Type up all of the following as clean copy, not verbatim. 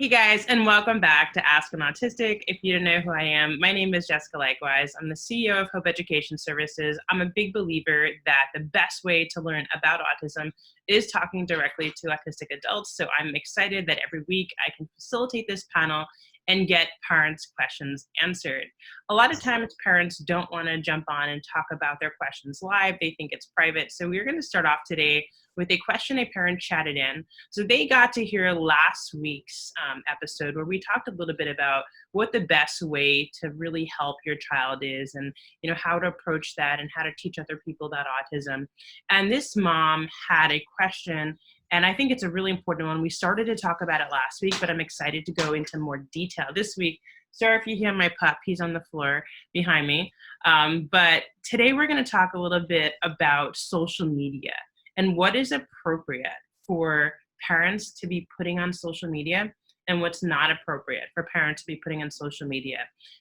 Hey guys, and welcome back to Ask an Autistic. If you don't know who I am, my name is Jessica Leichtweisz. I'm the CEO of Hope Education Services. I'm a big believer that the best way to learn about autism is talking directly to autistic adults. So I'm excited that every week I can facilitate this panel and get parents' questions answered. A lot of times parents don't want to jump on and talk about their questions live. They think it's private. So we're going to start off today with a question a parent chatted in. So they got to hear last week's episode where we talked a little bit about what the best way to really help your child is, and how to approach that and how to teach other people about autism. And this mom had a question, and I think it's a really important one. We started to talk about it last week, but I'm excited to go into more detail this week. Sorry if you hear my pup, he's on the floor behind me. But today we're going to talk a little bit about social media and what is appropriate for parents to be putting on social media and what's not appropriate for parents to be putting on social media.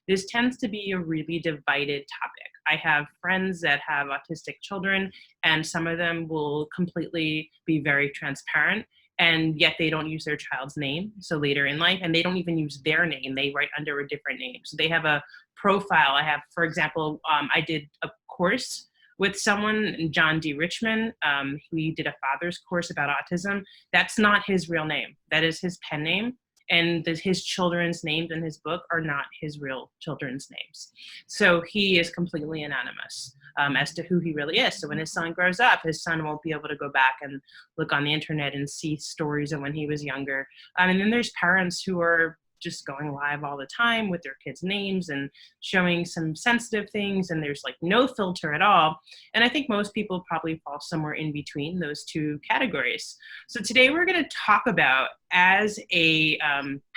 This tends to be a really divided topic. I have friends that have autistic children, and some of them will completely be very transparent, and yet they don't use their child's name. So later in life, and they don't even use their name, they write under a different name. So they have a profile. I have, for example, I did a course with someone, John D. Richmond. We did a father's course about autism. That's not his real name. That is his pen name. And his children's names in his book are not his real children's names. So he is completely anonymous as to who he really is. So when his son grows up, his son won't be able to go back and look on the internet and see stories of when he was younger. And then there's parents who are just going live all the time with their kids' names and showing some sensitive things, and there's like no filter at all. And I think most people probably fall somewhere in between those two categories. So today we're going to talk about, as a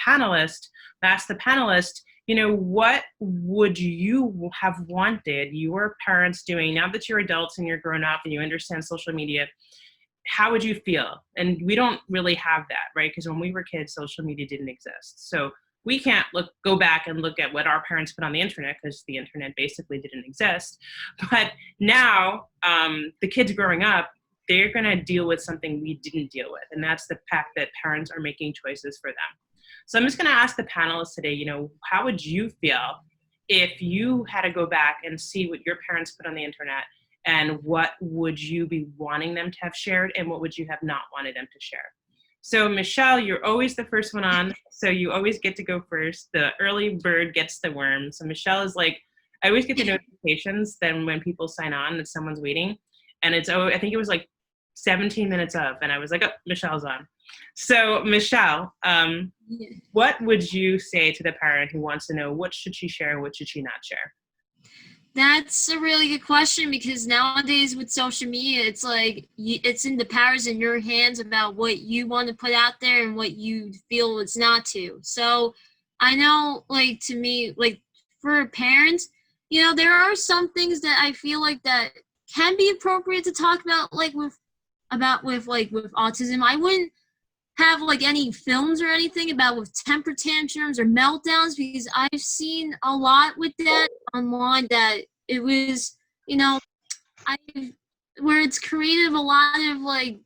panelist, ask the panelist, what would you have wanted your parents doing now that you're adults and you're grown up and you understand social media? How would you feel? And we don't really have that, right? Because when we were kids, social media didn't exist. So we can't go back and look at what our parents put on the internet, because the internet basically didn't exist. But now the kids growing up, they're going to deal with something we didn't deal with. And that's the fact that parents are making choices for them. So I'm just going to ask the panelists today, how would you feel if you had to go back and see what your parents put on the internet? And what would you be wanting them to have shared, and what would you have not wanted them to share? So Michele, you're always the first one on, so you always get to go first. The early bird gets the worm. So Michele is like, I always get the notifications then when people sign on that someone's waiting. And I think it was like 17 minutes of, and I was like, oh, Michelle's on. So Michele, what would you say to the parent who wants to know what should she share and what should she not share? That's a really good question, because nowadays with social media, it's like it's in the powers in your hands about what you want to put out there and what you feel it's not to. So I know, like, to me, like, for parents, there are some things that I feel like that can be appropriate to talk about, like with autism. I wouldn't have like any films or anything about with temper tantrums or meltdowns, because I've seen a lot with that online that it was, where it's created a lot of like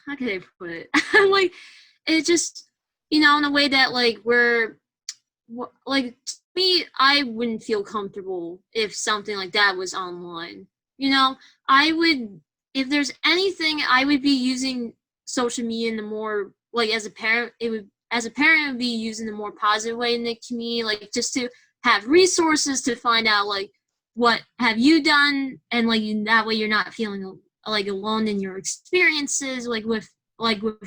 how can I put it? Like, it just, in a way that like to me, I wouldn't feel comfortable if something like that was online. I would, if there's anything, I would be using social media in the more, like, as a parent, it would be using the more positive way in the community, like just to have resources to find out, like, what have you done, and like that way you're not feeling like alone in your experiences, like with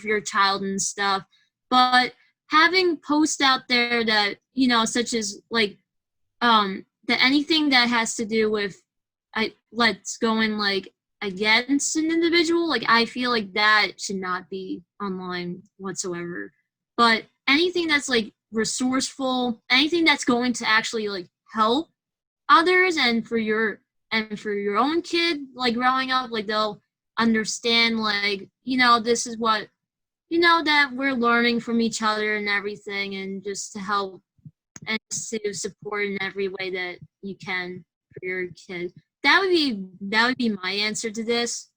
your child and stuff. But having posts out there that, such as like that anything that has to do with let's go in like against an individual, like I feel like that should not be online whatsoever. But anything that's like resourceful, anything that's going to actually like help others, and for your own kid, like growing up, like they'll understand, like, this is what, that we're learning from each other and everything, and just to help and to support in every way that you can for your kid. That would be my answer to this.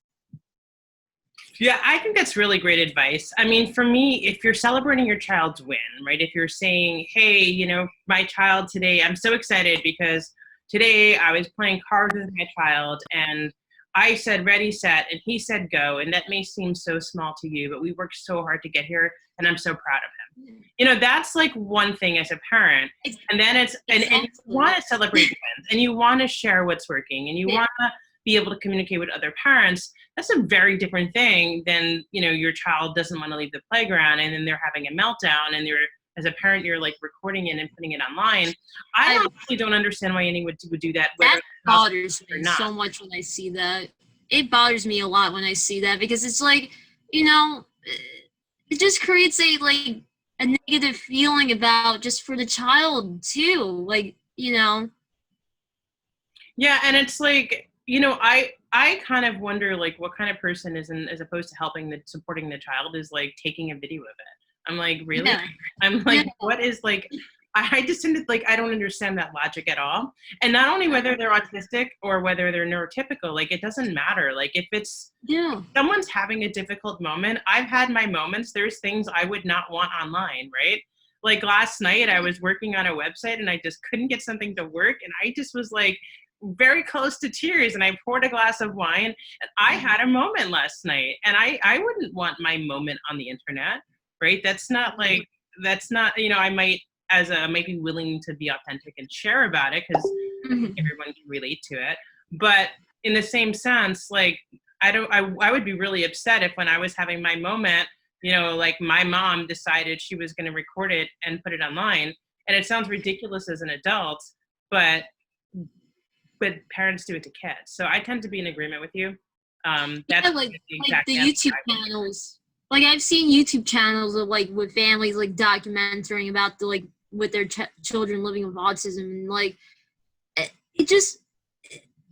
Yeah, I think that's really great advice. I mean, for me, if you're celebrating your child's win, right? If you're saying, hey, my child today, I'm so excited because today I was playing cards with my child and I said ready, set, and he said go. And that may seem so small to you, but we worked so hard to get here and I'm so proud of him. That's like one thing as a parent. And then and you want to celebrate wins and you want to share what's working and you want to be able to communicate with other parents. That's a very different thing than, your child doesn't want to leave the playground and then they're having a meltdown and as a parent, you're like recording it and putting it online. I honestly don't understand why anyone would do that. That bothers me so much when I see that. It bothers me a lot when I see that because it's like, it just creates a negative feeling about just for the child too. Yeah, and it's like, I kind of wonder like what kind of person is as opposed to supporting the child is like taking a video of it. I'm like, really? Yeah. I'm like, what is like, I just tend to I don't understand that logic at all. And not only whether they're autistic or whether they're neurotypical, like it doesn't matter. Like if someone's having a difficult moment, I've had my moments, there's things I would not want online, right? Like last night I was working on a website and I just couldn't get something to work. And I just was like, very close to tears and I poured a glass of wine and I had a moment last night and I wouldn't want my moment on the internet, right? That's not I might be willing to be authentic and share about it because everyone can relate to it. But in the same sense, like I would be really upset if when I was having my moment, like my mom decided she was going to record it and put it online. And it sounds ridiculous as an adult, but parents do it to kids. So I tend to be in agreement with you. That's the YouTube channels. Like I've seen YouTube channels of with families documenting about with their children living with autism and it just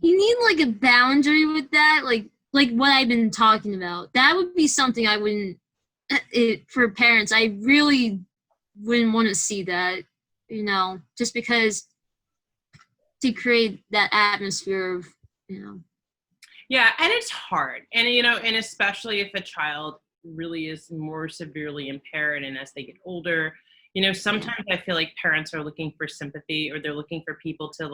you need a boundary with that like what I've been talking about. That would be something I wouldn't for parents. I really wouldn't want to see that, just because to create that atmosphere of, Yeah, and it's hard. And, and especially if a child really is more severely impaired and as they get older, sometimes I feel like parents are looking for sympathy or they're looking for people to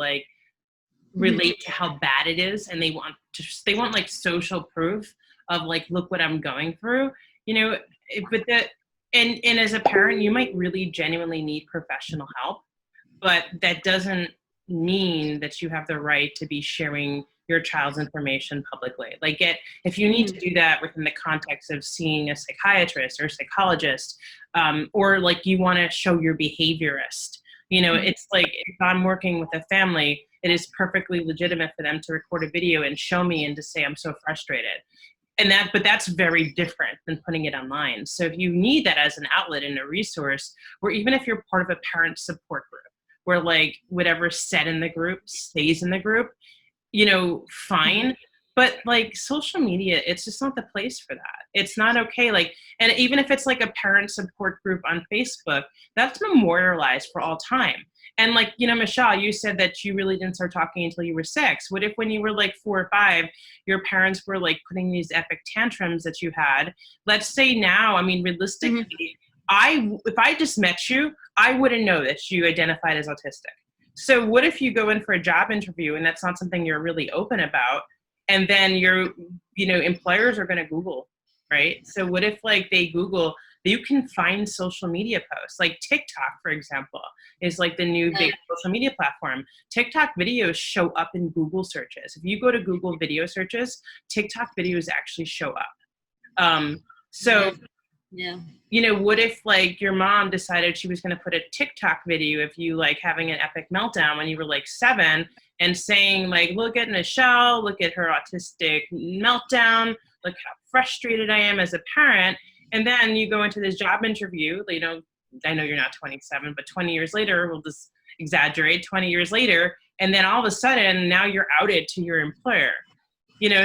relate to how bad it is. And they want social proof of look what I'm going through, but and as a parent, you might really genuinely need professional help, but that doesn't mean that you have the right to be sharing your child's information publicly. If you need to do that within the context of seeing a psychiatrist or psychologist, or you want to show your behaviorist, it's if I'm working with a family, it is perfectly legitimate for them to record a video and show me and to say, I'm so frustrated. But that's very different than putting it online. So if you need that as an outlet and a resource, or even if you're part of a parent support group, where whatever's said in the group stays in the group, fine. But social media, it's just not the place for that. It's not okay. And even if it's a parent support group on Facebook, that's memorialized for all time. And Michele, you said that you really didn't start talking until you were 6. What if when you were 4 or 5, your parents were putting these epic tantrums that you had? Let's say now, I mean, realistically, if I just met you, I wouldn't know that you identified as autistic. So what if you go in for a job interview and that's not something you're really open about, and then your, employers are going to Google, right? So what if they Google, you can find social media posts, TikTok, for example, is the new big social media platform. TikTok videos show up in Google searches. If you go to Google video searches, TikTok videos actually show up. What if your mom decided she was going to put a TikTok video of you having an epic meltdown when you were 7 and saying look at Michele, look at her autistic meltdown, look how frustrated I am as a parent. And then you go into this job interview, I know you're not 27, but 20 years later, we'll just exaggerate, 20 years later, and then all of a sudden now you're outed to your employer.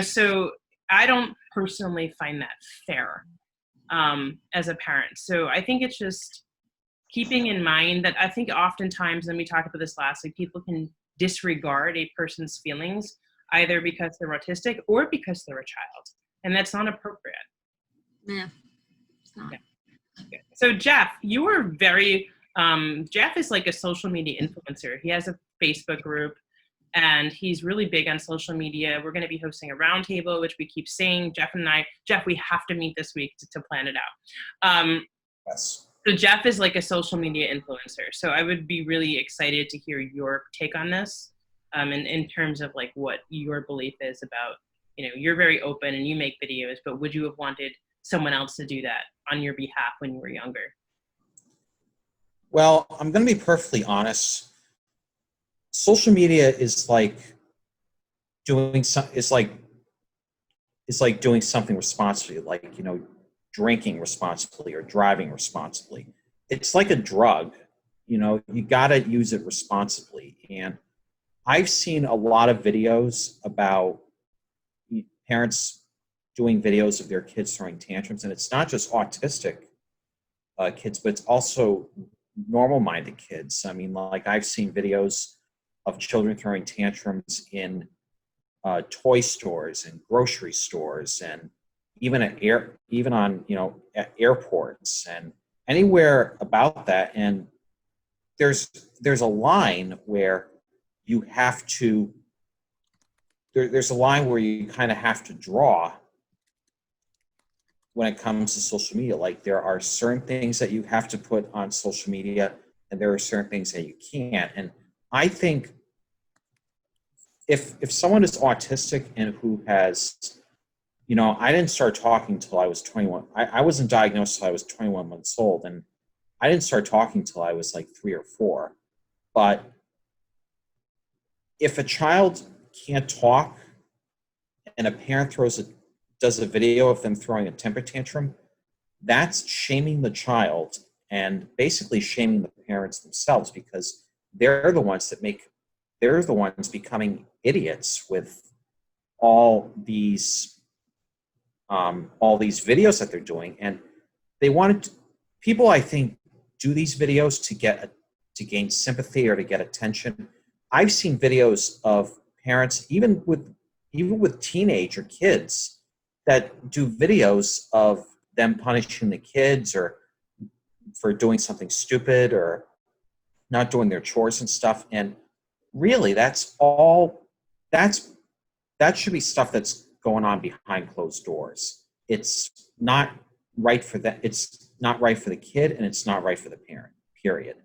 So I don't personally find that fair. As a parent. So I think it's just keeping in mind that I think oftentimes, and we talked about this last week, people can disregard a person's feelings either because they're autistic or because they're a child. And that's not appropriate. Yeah, it's not. Okay. So Jeff, you were very, Jeff is like a social media influencer. He has a Facebook group and he's really big on social media. We're going to be hosting a roundtable, which we keep saying, Jeff, we have to meet this week to plan it out. Yes. So Jeff is like a social media influencer. So I would be really excited to hear your take on this, in terms of like what your belief is about, you're very open and you make videos, but would you have wanted someone else to do that on your behalf when you were younger? Well, I'm going to be perfectly honest. Social media is like doing doing something responsibly, like, drinking responsibly or driving responsibly. It's like a drug, you got to use it responsibly. And I've seen a lot of videos about parents doing videos of their kids throwing tantrums, and it's not just autistic kids, but it's also normal-minded kids. I mean, like, I've seen videos of children throwing tantrums in toy stores and grocery stores, and even at airports and anywhere about that. And there's a line where you have to. There's a line where you kind of have to draw when it comes to social media. Like, there are certain things that you have to put on social media, and there are certain things that you can't. And I think if someone is autistic and who has, I didn't start talking till I was 21. I wasn't diagnosed till I was 21 months old, and I didn't start talking till I was like 3 or 4. But if a child can't talk and a parent does a video of them throwing a temper tantrum, that's shaming the child and basically shaming the parents themselves, because they're the ones becoming idiots with all these videos that they're doing. And people, I think, do these videos to gain sympathy or to get attention. I've seen videos of parents, even with teenager kids, that do videos of them punishing the kids or for doing something stupid or not doing their chores and stuff. And really, that should be stuff that's going on behind closed doors. It's not right for that. It's not right for the kid, and it's not right for the parent, period.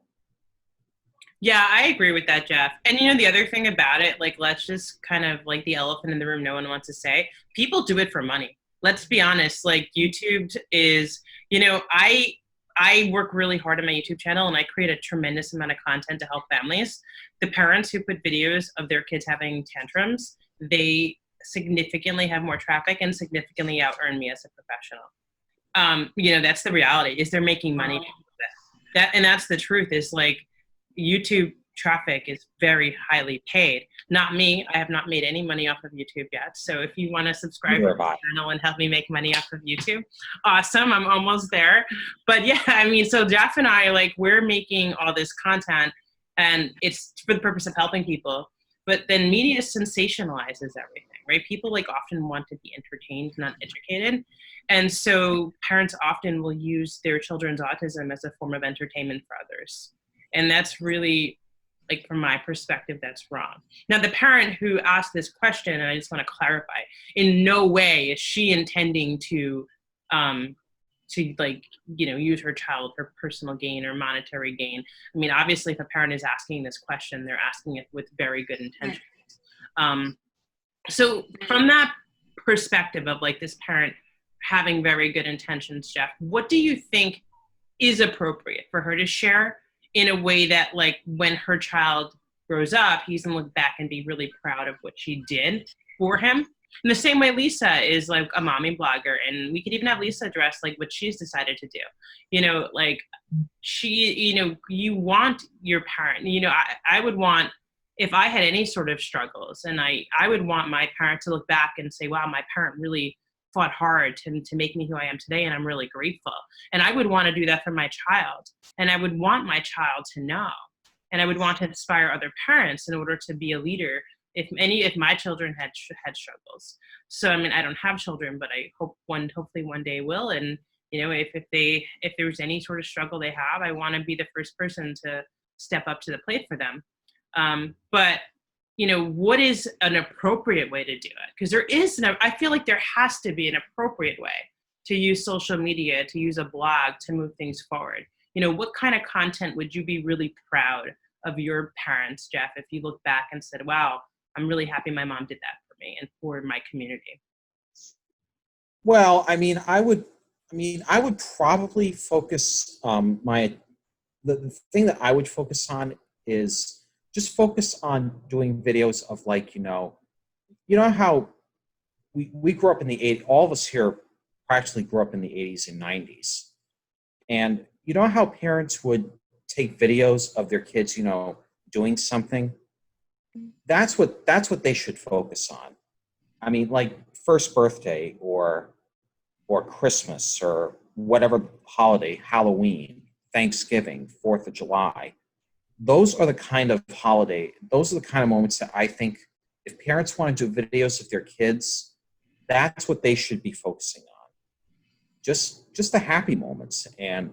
Yeah, I agree with that, Jeff. And the other thing about it, like, let's just kind of like the elephant in the room no one wants to say, people do it for money. Let's be honest, like, YouTube is, I work really hard on my YouTube channel and I create a tremendous amount of content to help families. The parents who put videos of their kids having tantrums, they significantly have more traffic and significantly out-earn me as a professional. That's the reality, is they're making money. And that's the truth, is like, YouTube traffic is very highly paid. Not me. I have not made any money off of YouTube yet. So if you want to subscribe to my channel and help me make money off of YouTube, awesome. I'm almost there. But yeah, I mean, so Jeff and I, like, we're making all this content and it's for the purpose of helping people. But then media sensationalizes everything, right? People like often want to be entertained, not educated. And so parents often will use their children's autism as a form of entertainment for others. And that's really, like, from my perspective, that's wrong. Now, the parent who asked this question, and I just want to clarify, in no way is she intending to use her child for personal gain or monetary gain. I mean, obviously, if a parent is asking this question, they're asking it with very good intentions. So from that perspective of, like, this parent having very good intentions, Jeff, what do you think is appropriate for her to share in a way that, like, when her child grows up, he's gonna look back and be really proud of what she did for him? In the same way, Lisa is like a mommy blogger, and we could even have Lisa address like what she's decided to do. Like, she, you want your parent, I would want, if I had any sort of struggles, and I would want my parent to look back and say, wow, my parent really fought hard to make me who I am today, and I'm really grateful. And I would want to do that for my child, and I would want my child to know, and I would want to inspire other parents in order to be a leader if my children had struggles. So I mean, I don't have children, but I hopefully one day will. And you know, if there's any sort of struggle they have, I want to be the first person to step up to the plate for them. But you know, what is an appropriate way to do it? Because I feel like there has to be an appropriate way to use social media, to use a blog to move things forward. You know, what kind of content would you be really proud of your parents, Jeff, if you look back and said, wow, I'm really happy my mom did that for me and for my community? Well, I would probably focus the thing that I would focus on is just focus on doing videos of, like, you know how we grew up in the 80s, all of us here practically grew up in the 80s and 90s. And you know how parents would take videos of their kids, you know, doing something? That's what they should focus on. I mean, like first birthday or Christmas or whatever holiday, Halloween, Thanksgiving, 4th of July. Those are the kind of moments that I think if parents want to do videos of their kids, that's what they should be focusing on. Just the happy moments. And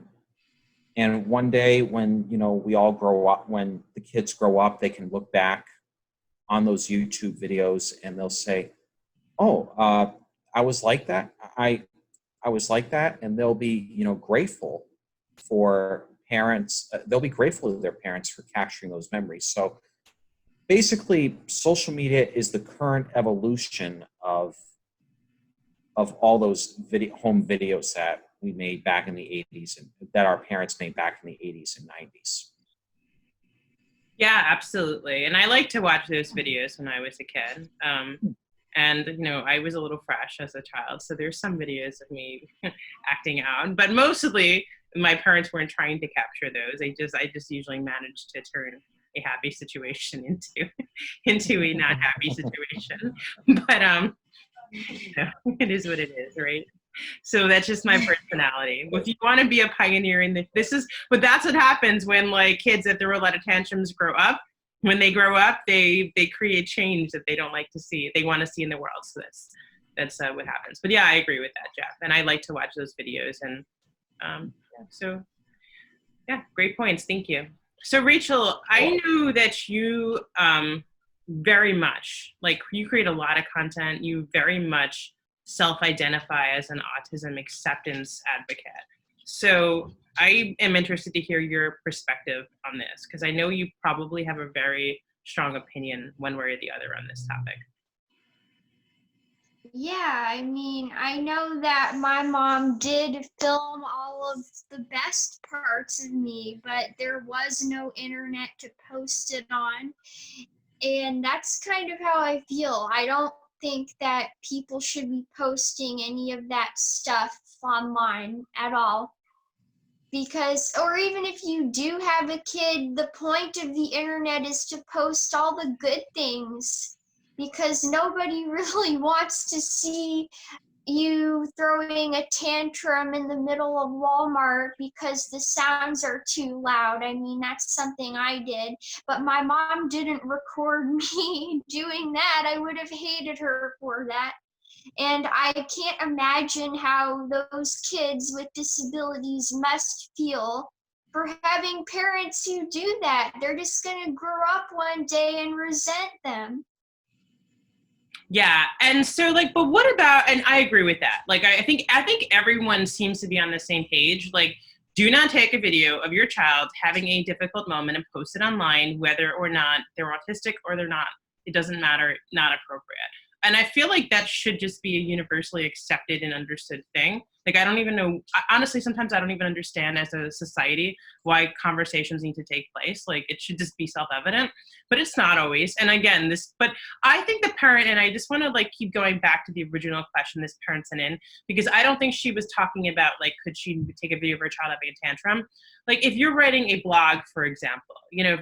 one day when, you know, we all grow up, when the kids grow up, they can look back on those YouTube videos and they'll say, oh, I was like that. I was like that. And they'll be, you know, grateful for parents. They'll be grateful to their parents for capturing those memories. So basically, social media is the current evolution of all those home videos that we made back in the 80s and that our parents made back in the 80s and 90s. Yeah, absolutely. And I like to watch those videos when I was a kid. And, you know, I was a little fresh as a child. So there's some videos of me acting out, but mostly my parents weren't trying to capture those. I just usually managed to turn a happy situation into a not happy situation. But, you know, it is what it is, right? So that's just my personality. If you want to be a pioneer but that's what happens when, like, kids that throw a lot of tantrums grow up. When they grow up, they create change that they don't like to see. They want to see in the world. So that's what happens. But yeah, I agree with that, Jeff. And I like to watch those videos. And so yeah, great points. Thank you. So Rachel, I know that you very much, like, you create a lot of content. You very much self-identify as an autism acceptance advocate. So I am interested to hear your perspective on this, because I know you probably have a very strong opinion one way or the other on this topic. Yeah, I mean, I know that my mom did film all of the best parts of me, but there was no internet to post it on. And that's kind of how I feel. I don't think that people should be posting any of that stuff online at all. Because, or even if you do have a kid, the point of the internet is to post all the good things, because nobody really wants to see you throwing a tantrum in the middle of Walmart because the sounds are too loud. I mean, that's something I did, but my mom didn't record me doing that. I would have hated her for that. And I can't imagine how those kids with disabilities must feel for having parents who do that. They're just going to grow up one day and resent them. Yeah, and so, like, but what about, and I agree with that. Like, I think everyone seems to be on the same page. Like, do not take a video of your child having a difficult moment and post it online, whether or not they're autistic or they're not. It doesn't matter, not appropriate. And I feel like that should just be a universally accepted and understood thing. Like, I don't even know, honestly, sometimes I don't even understand as a society why conversations need to take place. Like, it should just be self-evident, but it's not always. And again, but I think the parent, and I just want to, like, keep going back to the original question this parent sent in, because I don't think she was talking about, like, could she take a video of her child having a tantrum? Like, if you're writing a blog, for example, you know, if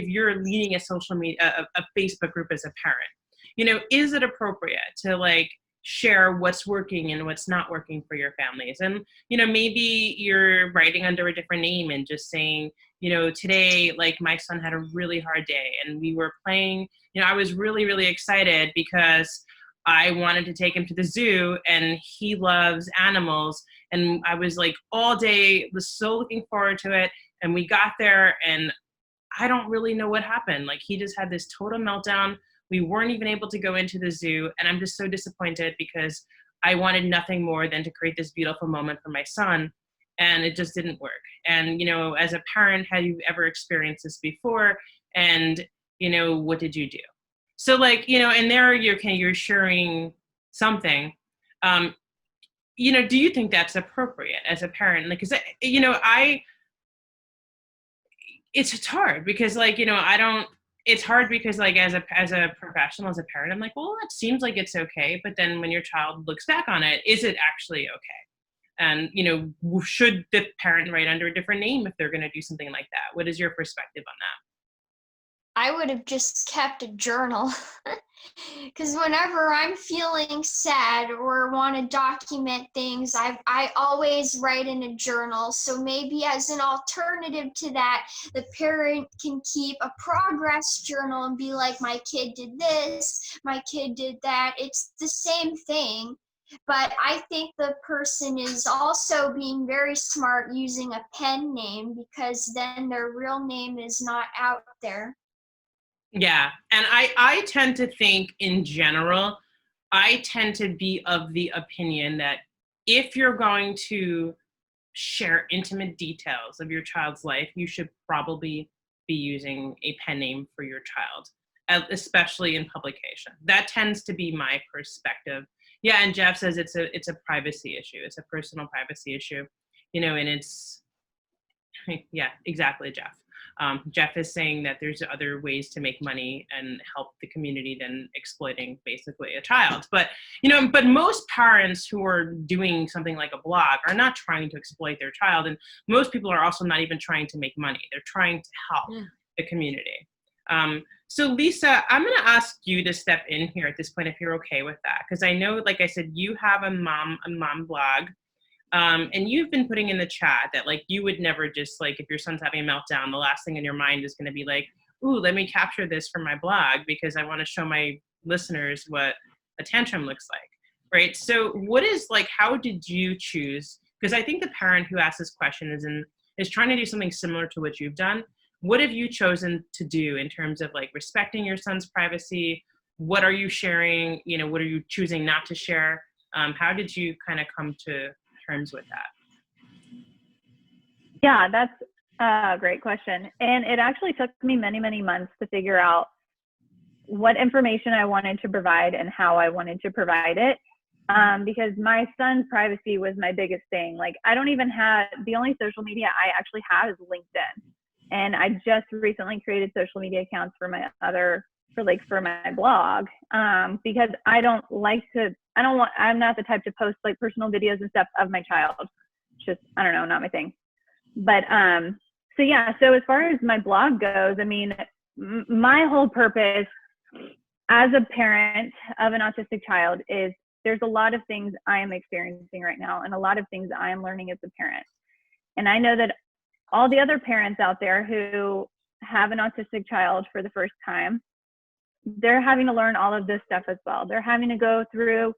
you're leading a social media, a Facebook group as a parent, you know, is it appropriate to, like, share what's working and what's not working for your families. And, maybe you're writing under a different name and just saying, today, like my son had a really hard day and we were playing, I was really, really excited because I wanted to take him to the zoo and he loves animals. And I was like all day, was so looking forward to it. And we got there and I don't really know what happened. Like he just had this total meltdown. We weren't even able to go into the zoo. And I'm just so disappointed because I wanted nothing more than to create this beautiful moment for my son. And it just didn't work. And, as a parent, had you ever experienced this before? And, what did you do? So like, and there you're sharing something. Do you think that's appropriate as a parent? Like, cause it's hard because like, it's hard because like as a professional, as a parent, I'm like, well, it seems like it's okay. But then when your child looks back on it, is it actually okay? And, should the parent write under a different name if they're going to do something like that? What is your perspective on that? I would have just kept a journal because whenever I'm feeling sad or want to document things, I always write in a journal. So maybe as an alternative to that, the parent can keep a progress journal and be like, my kid did this, my kid did that. It's the same thing. But I think the person is also being very smart using a pen name because then their real name is not out there. Yeah. And I tend to think in general, I tend to be of the opinion that if you're going to share intimate details of your child's life, you should probably be using a pen name for your child, especially in publication. That tends to be my perspective. Yeah, and Jeff says it's a privacy issue. It's a personal privacy issue, and it's, yeah, exactly, Jeff. Jeff is saying that there's other ways to make money and help the community than exploiting basically a child. But, but most parents who are doing something like a blog are not trying to exploit their child. And most people are also not even trying to make money. They're trying to help the community. So Lisa, I'm going to ask you to step in here at this point, if you're okay with that. Because I know, like I said, you have a mom blog. And you've been putting in the chat that like you would never just like if your son's having a meltdown, the last thing in your mind is going to be like, ooh, let me capture this for my blog because I want to show my listeners what a tantrum looks like, right? So what is like, how did you choose? Because I think the parent who asked this question is trying to do something similar to what you've done. What have you chosen to do in terms of like respecting your son's privacy? What are you sharing? What are you choosing not to share? How did you kind of come to terms with that? Yeah, that's a great question. And it actually took me many, many months to figure out what information I wanted to provide and how I wanted to provide it. Because my son's privacy was my biggest thing. Like I don't even have, the only social media I actually have is LinkedIn. And I just recently created social media accounts for my blog, because I'm not the type to post like personal videos and stuff of my child. Just, I don't know, not my thing. But, so as far as my blog goes, I mean, my whole purpose as a parent of an autistic child is there's a lot of things I am experiencing right now and a lot of things I am learning as a parent. And I know that all the other parents out there who have an autistic child for the first time, they're having to learn all of this stuff as well. They're having to go through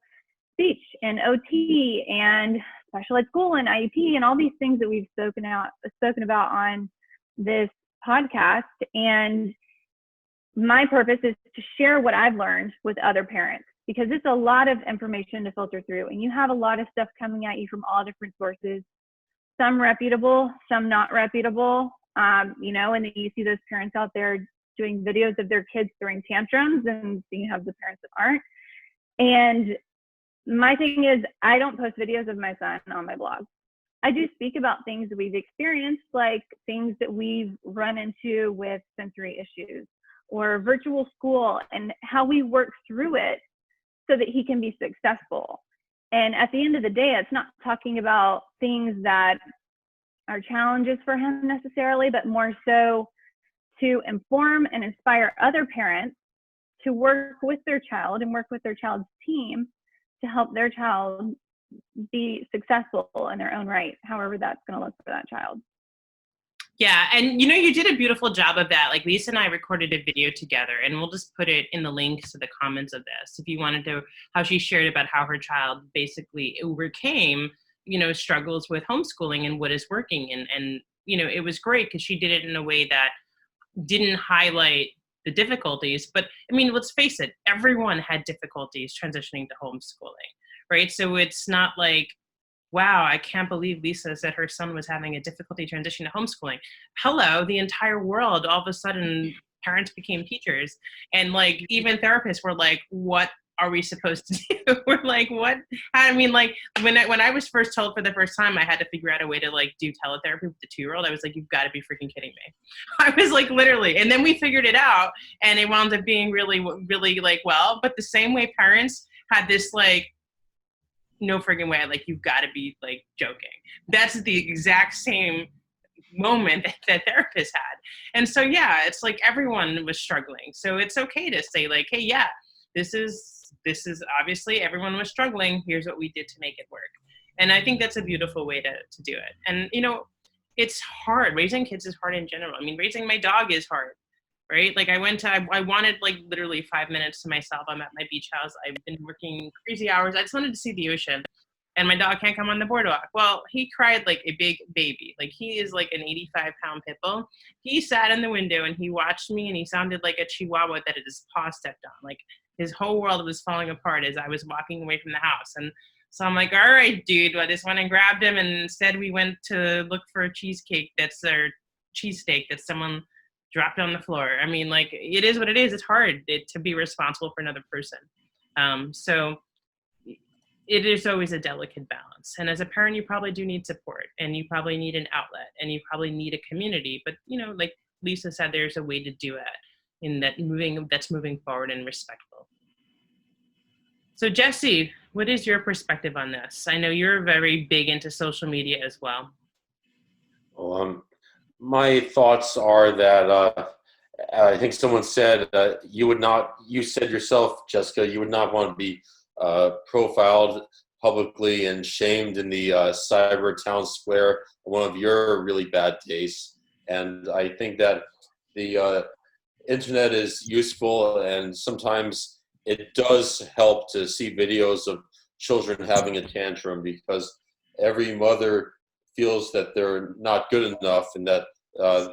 speech and OT and special ed school and IEP and all these things that we've spoken about on this podcast. And my purpose is to share what I've learned with other parents, because it's a lot of information to filter through, and you have a lot of stuff coming at you from all different sources, some reputable, some not reputable, and then you see those parents out there doing videos of their kids throwing tantrums, and you have the parents that aren't. And my thing is, I don't post videos of my son on my blog. I do speak about things that we've experienced, like things that we've run into with sensory issues or virtual school and how we work through it so that he can be successful. And at the end of the day, it's not talking about things that are challenges for him necessarily, but more so to inform and inspire other parents to work with their child and work with their child's team to help their child be successful in their own right, however that's going to look for that child. Yeah, and you did a beautiful job of that. Like Lisa and I recorded a video together, and we'll just put it in the links to the comments of this. If you wanted to, how she shared about how her child basically overcame, struggles with homeschooling and what is working. And it was great because she did it in a way that didn't highlight the difficulties. But I mean, let's face it, everyone had difficulties transitioning to homeschooling, right? So it's not like, wow, I can't believe Lisa said her son was having a difficulty transitioning to homeschooling. Hello, the entire world, all of a sudden, parents became teachers. And like, even therapists were like, what are we supposed to do? We're like, what? I mean, like, when I was first told for the first time, I had to figure out a way to like do teletherapy with the 2-year-old. I was like, you've got to be freaking kidding me. I was like, literally. And then we figured it out, and it wound up being really, really like, well, but the same way parents had this like, no friggin' way, like, you've got to be like joking. That's the exact same moment that therapists had. And so, yeah, it's like everyone was struggling. So it's okay to say like, hey, yeah, this is obviously everyone was struggling. Here's what we did to make it work. And I think that's a beautiful way to do it. And, it's hard. Raising kids is hard in general. I mean, raising my dog is hard. Right? Like I wanted like literally 5 minutes to myself. I'm at my beach house. I've been working crazy hours. I just wanted to see the ocean, and my dog can't come on the boardwalk. Well, he cried like a big baby. Like he is like an 85-pound pit bull. He sat in the window and he watched me, and he sounded like a chihuahua that his paw stepped on. Like his whole world was falling apart as I was walking away from the house. And so I'm like, all right, dude, I just went and grabbed him, and instead we went to look for a cheesesteak that someone dropped on the floor. I mean, like, it is what it is. It's hard to be responsible for another person. So it is always a delicate balance. And as a parent, you probably do need support, and you probably need an outlet, and you probably need a community. But, like Lisa said, there's a way to do it that's moving forward and respectful. So Jesse, what is your perspective on this? I know you're very big into social media as well. My thoughts are that I think someone said you said yourself, Jessica, you would not want to be profiled publicly and shamed in the cyber town square one of your really bad days. And I think that the internet is useful, and sometimes it does help to see videos of children having a tantrum, because every mother feels that they're not good enough, and that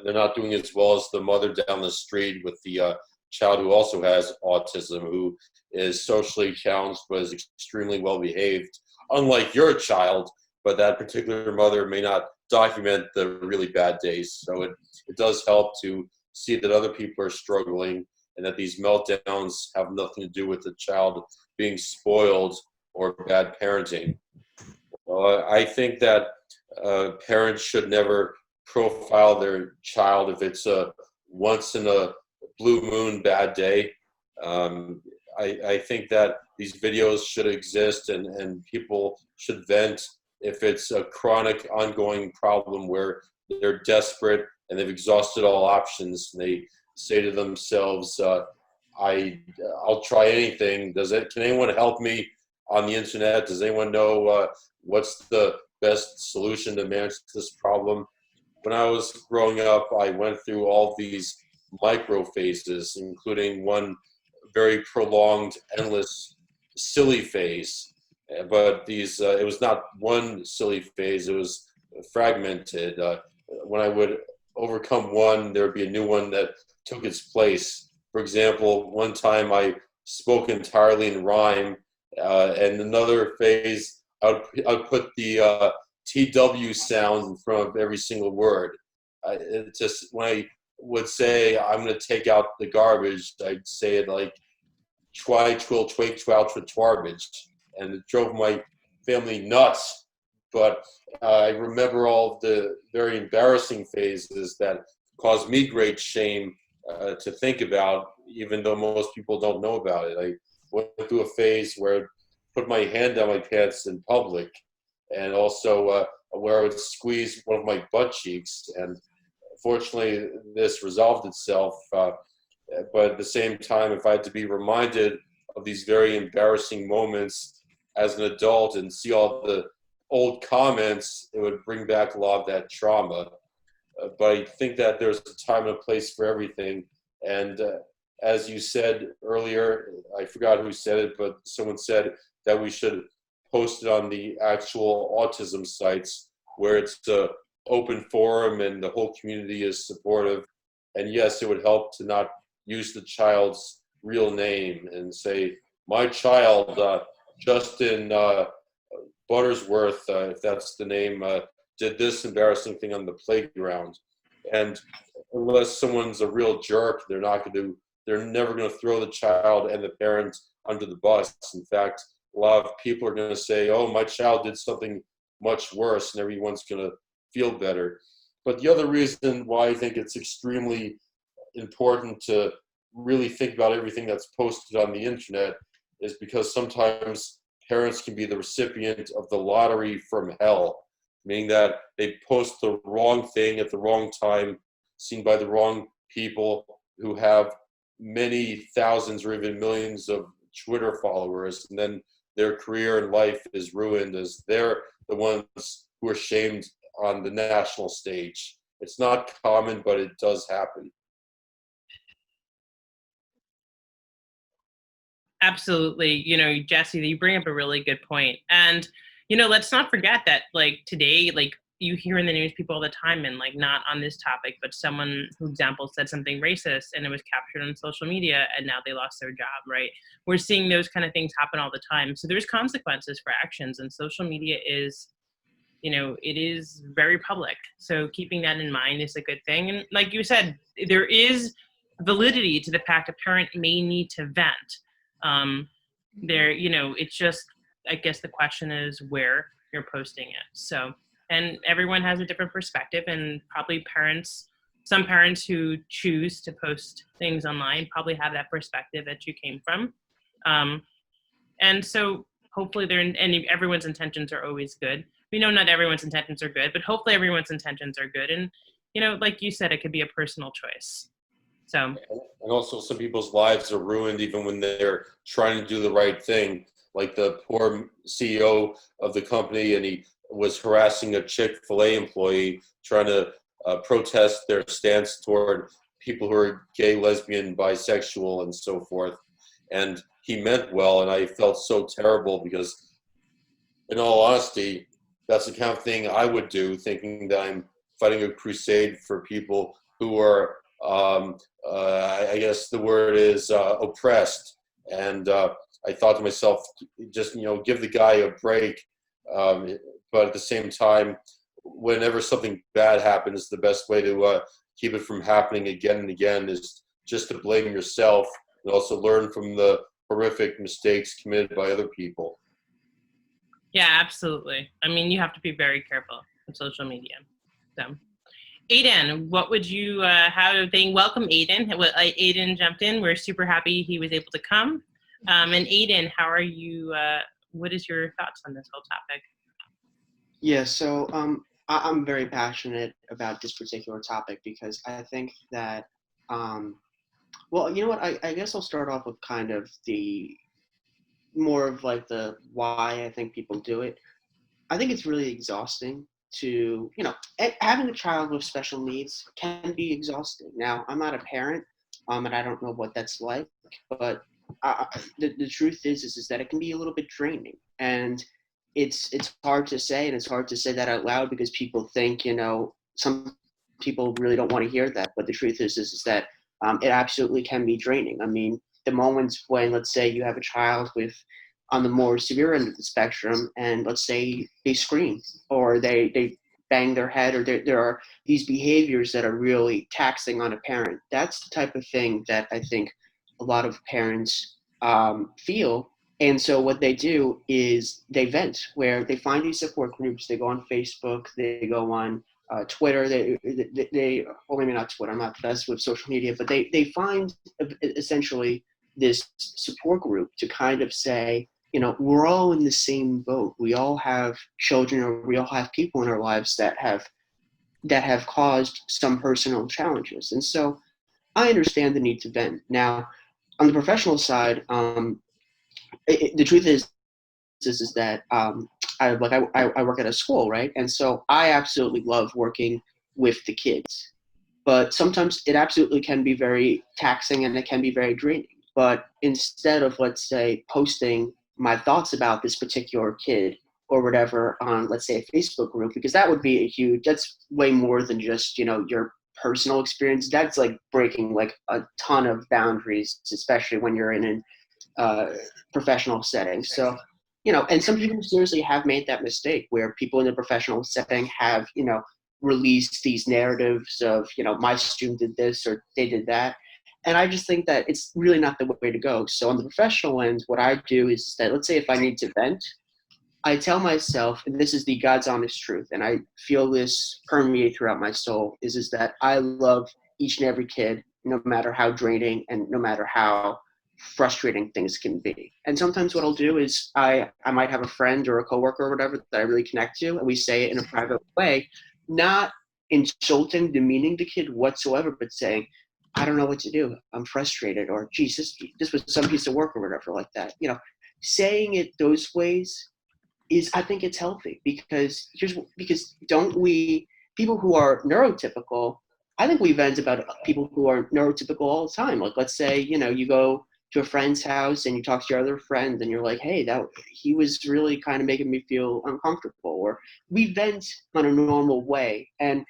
they're not doing as well as the mother down the street with the child who also has autism, who is socially challenged but is extremely well behaved, unlike your child. But that particular mother may not document the really bad days. So it does help to see that other people are struggling, and that these meltdowns have nothing to do with the child being spoiled or bad parenting. I think that parents should never profile their child if it's a once in a blue moon bad day. I think that these videos should exist, and people should vent if it's a chronic ongoing problem where they're desperate and they've exhausted all options, and they say to themselves, I'll try anything. Can anyone help me on the internet? Does anyone know what's the best solution to manage this problem? When I was growing up, I went through all these micro phases, including one very prolonged, endless, silly phase. But it was not one silly phase, it was fragmented. When I would overcome one, there would be a new one that took its place. For example, one time I spoke entirely in rhyme, and another phase, I would put the TW sound in front of every single word. Just when I would say I'm going to take out the garbage, I'd say it like twi, twill, twig, twal, twarbage, and it drove my family nuts. But I remember all the very embarrassing phases that caused me great shame to think about, even though most people don't know about it. I went through a phase where I put my hand down my pants in public, and also where I would squeeze one of my butt cheeks. And fortunately, this resolved itself. But at the same time, if I had to be reminded of these very embarrassing moments, as an adult and see all the old comments, it would bring back a lot of that trauma. But I think that there's a time and a place for everything. And as you said earlier, I forgot who said it, but someone said that we should post it on the actual autism sites where it's an open forum and the whole community is supportive. And yes, it would help to not use the child's real name and say, my child, Justin Buttersworth, if that's the name, did this embarrassing thing on the playground. And unless someone's a real jerk, they're never going to throw the child and the parent under the bus. In fact, a lot of people are going to say, oh, my child did something much worse, and everyone's going to feel better. But the other reason why I think it's extremely important to really think about everything that's posted on the internet is because sometimes parents can be the recipient of the lottery from hell, meaning that they post the wrong thing at the wrong time, seen by the wrong people who have many thousands or even millions of Twitter followers, and then their career and life is ruined as they're the ones who are shamed on the national stage. It's not common, but it does happen. Absolutely. You know, Jesse, you bring up a really good point. And, you know, let's not forget that, like, today, like, you hear in the news people all the time, and, like, not on this topic, but someone, for example, said something racist and it was captured on social media and now they lost their job, right? We're seeing those kind of things happen all the time. So there's consequences for actions, and social media is, you know, it is very public. So keeping that in mind is a good thing. And like you said, there is validity to the fact a parent may need to vent. There, you know, it's just, I guess the question is where you're posting it. So, and everyone has a different perspective, and probably some parents who choose to post things online probably have that perspective that you came from. And so hopefully everyone's intentions are always good. We know not everyone's intentions are good, but hopefully everyone's intentions are good. And, you know, like you said, it could be a personal choice. So, and also some people's lives are ruined even when they're trying to do the right thing. Like the poor CEO of the company, and he was harassing a Chick-fil-A employee trying to protest their stance toward people who are gay, lesbian, bisexual, and so forth. And he meant well, and I felt so terrible because, in all honesty, that's the kind of thing I would do, thinking that I'm fighting a crusade for people who are, I guess the word is oppressed. And I thought to myself, just, you know, give the guy a break. But at the same time, whenever something bad happens, the best way to keep it from happening again and again is just to blame yourself and also learn from the horrific mistakes committed by other people. yeah, absolutely. I mean, you have to be very careful with social media. So, Aidan, what would you, welcome Aidan. Aidan jumped in. We're super happy he was able to come. And Aidan, how are you, what is your thoughts on this whole topic? Yeah, so I'm very passionate about this particular topic because I think that, well, you know what, I guess I'll start off with kind of the more of like the why I think people do it. I think it's really exhausting to, you know, having a child with special needs can be exhausting. Now, I'm not a parent, and I don't know what that's like, but the truth is that it can be a little bit draining, and it's hard to say, and it's hard to say that out loud because people think, you know, some people really don't want to hear that, but the truth is that it absolutely can be draining. I mean, the moments when, let's say, you have a child with on the more severe end of the spectrum, and let's say they scream or they bang their head, or there are these behaviors that are really taxing on a parent. That's the type of thing that I think a lot of parents feel. And so what they do is they vent, where they find these support groups. They go on Facebook, they go on Twitter, they well, maybe not Twitter, I'm not the best with social media, but they find essentially this support group to kind of say, you know, we're all in the same boat. We all have children, or we all have people in our lives that have caused some personal challenges. And so I understand the need to vent. Now, on the professional side, the truth is is that I work at a school, right? And so I absolutely love working with the kids, but sometimes it absolutely can be very taxing and it can be very draining. But instead of, let's say, posting my thoughts about this particular kid or whatever on, let's say, a Facebook group, because that would be that's way more than just, your personal experience. That's like breaking like a ton of boundaries, especially when you're in a professional setting. So, and some people seriously have made that mistake where people in the professional setting have, released these narratives of, my student did this or they did that. And I just think that it's really not the way to go. So on the professional end, what I do is that, let's say if I need to vent, I tell myself, and this is the God's honest truth, and I feel this permeate throughout my soul, is that I love each and every kid, no matter how draining and no matter how frustrating things can be. And sometimes what I'll do is I might have a friend or a coworker or whatever that I really connect to, and we say it in a private way, not insulting, demeaning the kid whatsoever, but saying, I don't know what to do. I'm frustrated, or geez, this was some piece of work or whatever like that. Saying it those ways I think it's healthy because don't we, people who are neurotypical, I think we vent about people who are neurotypical all the time. Like, let's say, you go to a friend's house and you talk to your other friend and you're like, hey, he was really kind of making me feel uncomfortable, or we vent on a normal way. And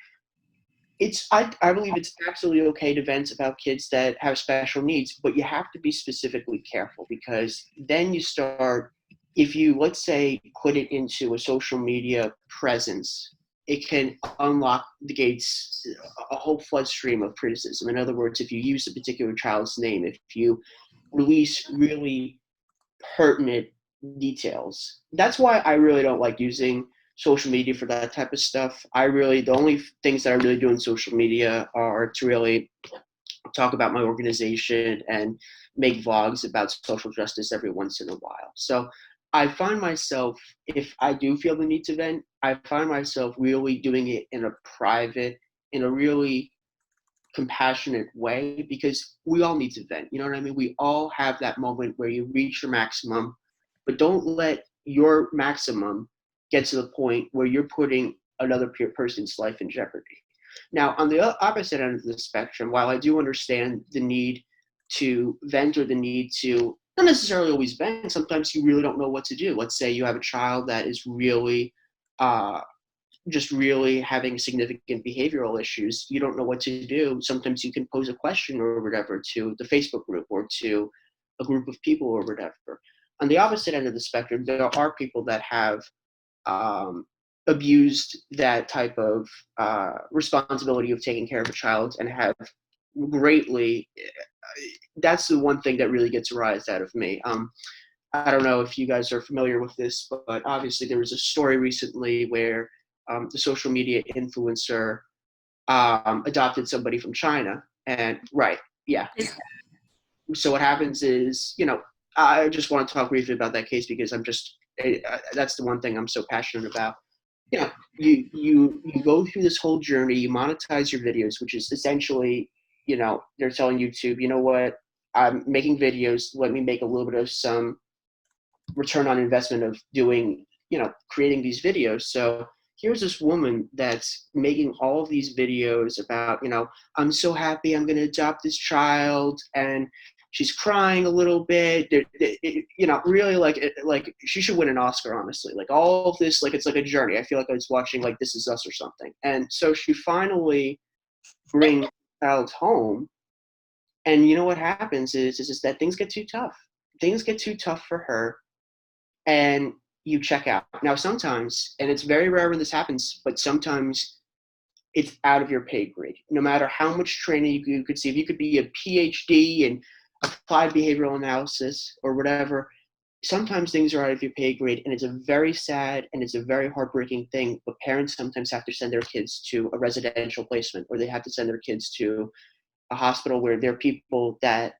I believe it's absolutely okay to vent about kids that have special needs, but you have to be specifically careful, because then you start, if you, let's say, put it into a social media presence, it can unlock the gates, a whole flood stream of criticism. In other words, if you use a particular child's name, if you release really pertinent details. That's why I really don't like using social media for that type of stuff. The only things that I really do on social media are to really talk about my organization and make vlogs about social justice every once in a while. So I find myself, if I do feel the need to vent, I find myself really doing it in a private, in a really compassionate way, because we all need to vent. You know what I mean? We all have that moment where you reach your maximum, but don't let your maximum get to the point where you're putting another person's life in jeopardy. Now, on the opposite end of the spectrum, while I do understand the need to vent, or the need to not necessarily always vent, sometimes you really don't know what to do. Let's say you have a child that is really just really having significant behavioral issues. You don't know what to do. Sometimes you can pose a question or whatever to the Facebook group or to a group of people or whatever. On the opposite end of the spectrum, there are people that have abused that type of responsibility of taking care of a child and have greatly, that's the one thing that really gets a rise out of me. I don't know if you guys are familiar with this, but obviously there was a story recently where the social media influencer adopted somebody from China. And right, yeah. So what happens is, I just want to talk briefly about that case because that's the one thing I'm so passionate about. You go through this whole journey, you monetize your videos, which is essentially, they're telling YouTube, you know what, I'm making videos, let me make a little bit of some return on investment of doing, creating these videos. So here's this woman that's making all of these videos about, I'm so happy I'm going to adopt this child, and she's crying a little bit. Really like she should win an Oscar, honestly. Like all of this, like it's like a journey. I feel like I was watching like This Is Us or something. And so she finally brings the child home, and what happens is that things get too tough. Things get too tough for her, and you check out. Now, sometimes, and it's very rare when this happens, but sometimes it's out of your pay grade. No matter how much training you could see, if you could be a PhD in applied behavioral analysis or whatever, sometimes things are out of your pay grade, and it's a very sad and it's a very heartbreaking thing. But parents sometimes have to send their kids to a residential placement, or they have to send their kids to a hospital where there are people that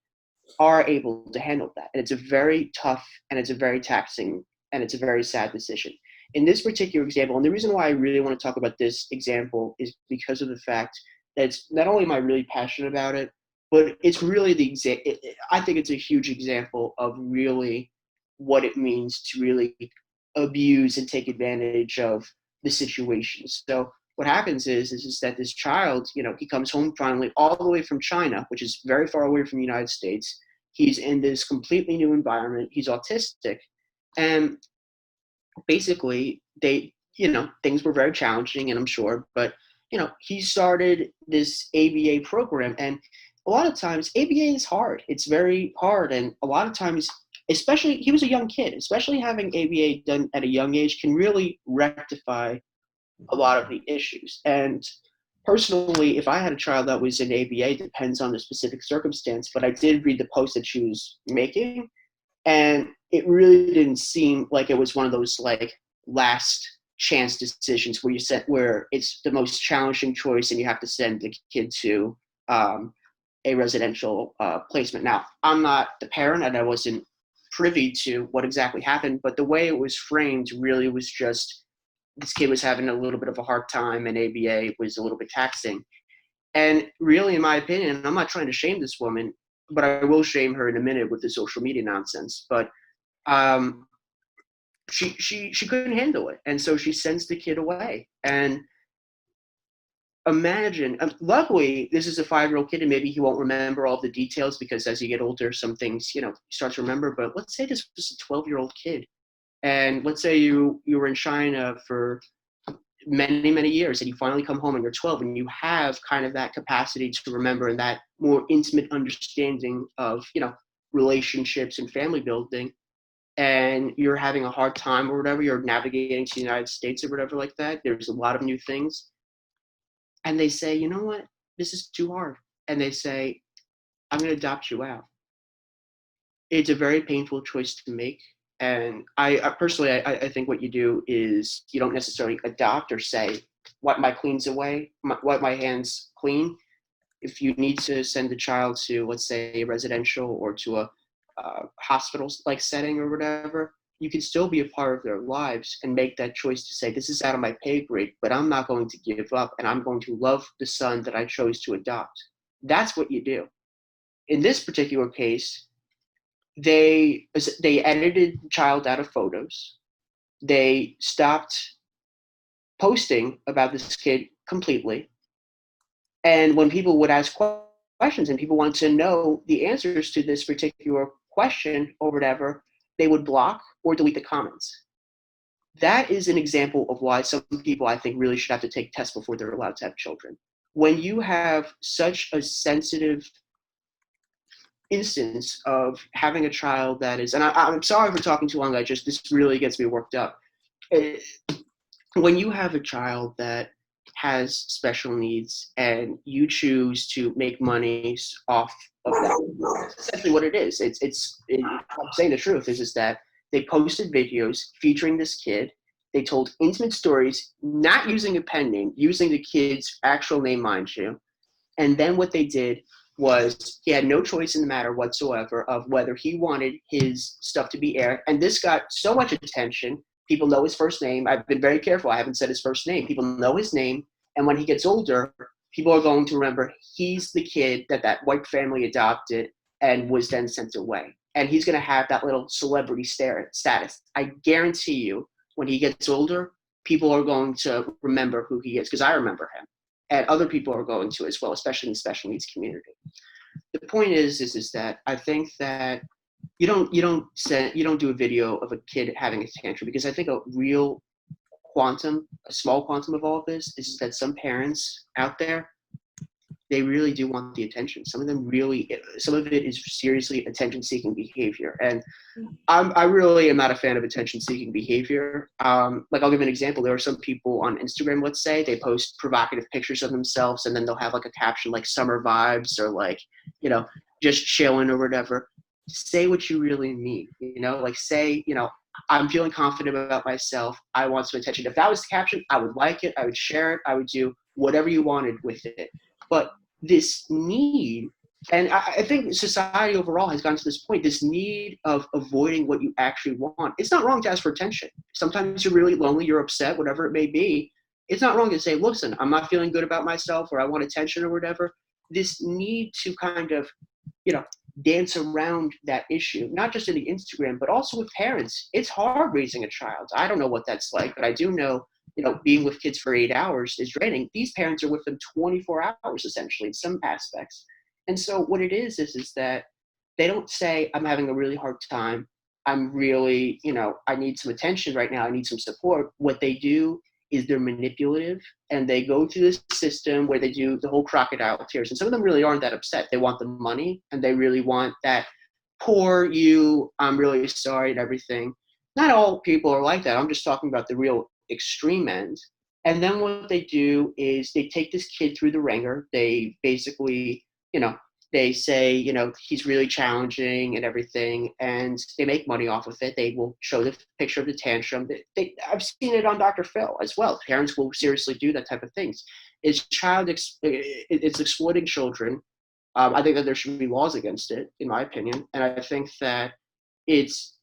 are able to handle that. And it's a very tough, and it's a very taxing, and it's a very sad decision. In this particular example, and the reason why I really want to talk about this example is because of the fact that it's not only am I really passionate about it, but it's really I think it's a huge example of really what it means to really abuse and take advantage of the situation. So what happens is that this child, he comes home finally all the way from China, which is very far away from the United States. He's in this completely new environment. He's autistic. And basically things were very challenging, and I'm sure, but he started this ABA program, and a lot of times ABA is hard. It's very hard, and a lot of times, especially he was a young kid, especially having ABA done at a young age can really rectify a lot of the issues. And personally, if I had a child that was in ABA, it depends on the specific circumstance, but I did read the post that she was making, and it really didn't seem like it was one of those like last chance decisions where it's the most challenging choice and you have to send the kid to a residential placement. Now, I'm not the parent and I wasn't privy to what exactly happened, but the way it was framed really was just this kid was having a little bit of a hard time and ABA was a little bit taxing. And really, in my opinion, and I'm not trying to shame this woman, but I will shame her in a minute with the social media nonsense, but she couldn't handle it, and so she sends the kid away. And imagine, luckily this is a 5-year-old kid and maybe he won't remember all the details because as you get older some things he starts to remember, but let's say this was a 12-year-old kid, and let's say you were in China for many years and you finally come home and you're 12 and you have kind of that capacity to remember and that more intimate understanding of relationships and family building, and you're having a hard time or whatever, you're navigating to the United States or whatever like that, there's a lot of new things, and they say, you know what, this is too hard, and they say, I'm going to adopt you out. It's a very painful choice to make, and I personally, I think what you do is you don't necessarily adopt or say, wipe my cleans away, wipe my hands clean. If you need to send the child to, let's say, a residential or to a hospital-like setting or whatever, you can still be a part of their lives and make that choice to say, this is out of my pay grade, but I'm not going to give up and I'm going to love the son that I chose to adopt. That's what you do. In this particular case, they edited the child out of photos. They stopped posting about this kid completely. And when people would ask questions and people wanted to know the answers to this particular question or whatever, they would block or delete the comments. That is an example of why some people, I think, really should have to take tests before they're allowed to have children. When you have such a sensitive instance of having a child that is, and I'm sorry for talking too long, this really gets me worked up. When you have a child that has special needs and you choose to make money off of that, that's essentially what it is. I'm saying the truth, is that they posted videos featuring this kid. They told intimate stories, not using a pen name, using the kid's actual name, mind you. And then what they did was he had no choice in the matter whatsoever of whether he wanted his stuff to be aired. And this got so much attention. People know his first name. I've been very careful. I haven't said his first name. People know his name. And when he gets older, people are going to remember he's the kid that white family adopted and was then sent away. And he's going to have that little celebrity status. I guarantee you, when he gets older, people are going to remember who he is, because I remember him. And other people are going to as well, especially in the special needs community. The point is that I think that you don't do a video of a kid having a tantrum, because I think a small quantum of all of this is that some parents out there, they really do want the attention. Some of it is seriously attention-seeking behavior. And I really am not a fan of attention-seeking behavior. Like, I'll give an example. There are some people on Instagram, let's say, they post provocative pictures of themselves, and then they'll have like a caption like summer vibes or like, just chilling or whatever. Say what you really mean, like say, I'm feeling confident about myself. I want some attention. If that was the caption, I would like it. I would share it. I would do whatever you wanted with it. But this need, and I think society overall has gotten to this point, this need of avoiding what you actually want. It's not wrong to ask for attention. Sometimes you're really lonely, you're upset, whatever it may be. It's not wrong to say, listen, I'm not feeling good about myself, or I want attention or whatever. This need to kind of, dance around that issue, not just in the Instagram, but also with parents. It's hard raising a child. I don't know what that's like, but I do know, being with kids for 8 hours is draining. These parents are with them 24 hours, essentially, in some aspects. And so what it is that they don't say, I'm having a really hard time. I'm really, I need some attention right now. I need some support. What they do is they're manipulative, and they go through this system where they do the whole crocodile tears. And some of them really aren't that upset. They want the money, and they really want that poor you, I'm really sorry and everything. Not all people are like that. I'm just talking about the real extreme end. And then what they do is they take this kid through the ringer. They basically, they say, he's really challenging and everything, and they make money off of it. They will show the picture of the tantrum. I've seen it on Dr. Phil as well. Parents will seriously do that type of things. It's exploiting children. I think that there should be laws against it, in my opinion. And I think that it's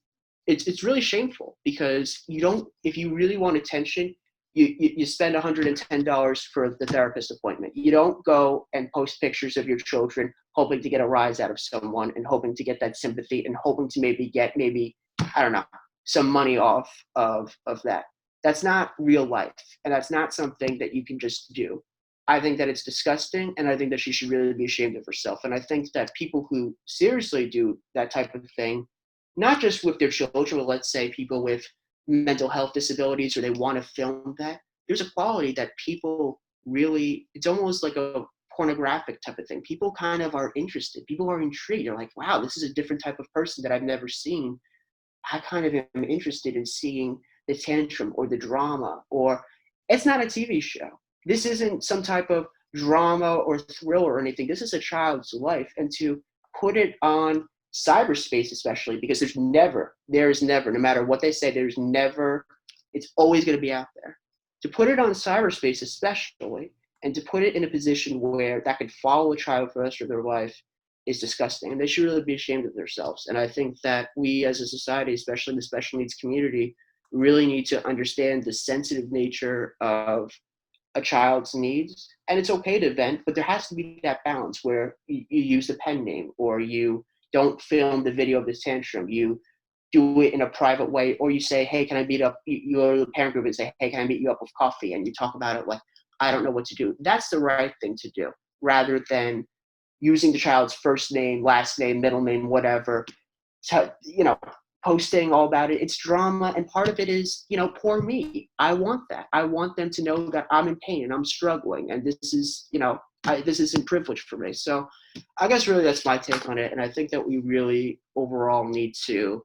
really shameful, because if you really want attention, you spend $110 for the therapist appointment. You don't go and post pictures of your children hoping to get a rise out of someone and hoping to get that sympathy and hoping to get I don't know, some money off of that. That's not real life, and that's not something that you can just do. I think that it's disgusting, and I think that she should really be ashamed of herself. And I think that people who seriously do that type of thing, not just with their children, but let's say people with mental health disabilities, or they want to film that, there's a quality that people really, it's almost like a pornographic type of thing. People kind of are interested. People are intrigued. They're like, wow, this is a different type of person that I've never seen. I kind of am interested in seeing the tantrum or the drama. Or it's not a TV show. This isn't some type of drama or thriller or anything. This is a child's life. And to put it on cyberspace, especially, because there is never, no matter what they say, it's always going to be out there. To put it on cyberspace, especially, and to put it in a position where that could follow a child for the rest of their life, is disgusting. And they should really be ashamed of themselves. And I think that we as a society, especially the special needs community, really need to understand the sensitive nature of a child's needs. And it's okay to vent, but there has to be that balance where you use the pen name, or you don't film the video of this tantrum. You do it in a private way, or you say, hey, can I meet up? You go to the parent group and say, hey, can I meet you up with coffee? And you talk about it like, I don't know what to do. That's the right thing to do, rather than using the child's first name, last name, middle name, whatever, to, posting all about it. It's drama, and part of it is, poor me. I want that. I want them to know that I'm in pain and I'm struggling, and this is, this isn't privilege for me. So I guess really that's my take on it. And I think that we really overall need to,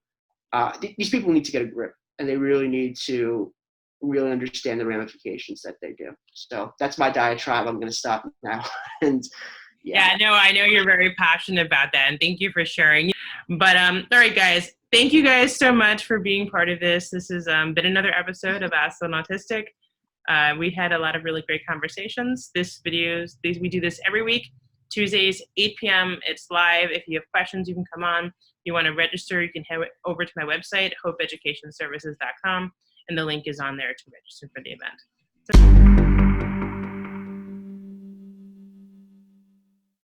these people need to get a grip, and they really need to really understand the ramifications that they do. So that's my diatribe. I'm going to stop now. And yeah, no, I know you're very passionate about that, and thank you for sharing. But all right, guys, thank you guys so much for being part of this. This has been another episode of Ask an Autistic. We had a lot of really great conversations. We do this every week, Tuesdays, 8 p.m. It's live. If you have questions, you can come on. If you want to register, you can head over to my website, hopeeducationservices.com, and the link is on there to register for the event. So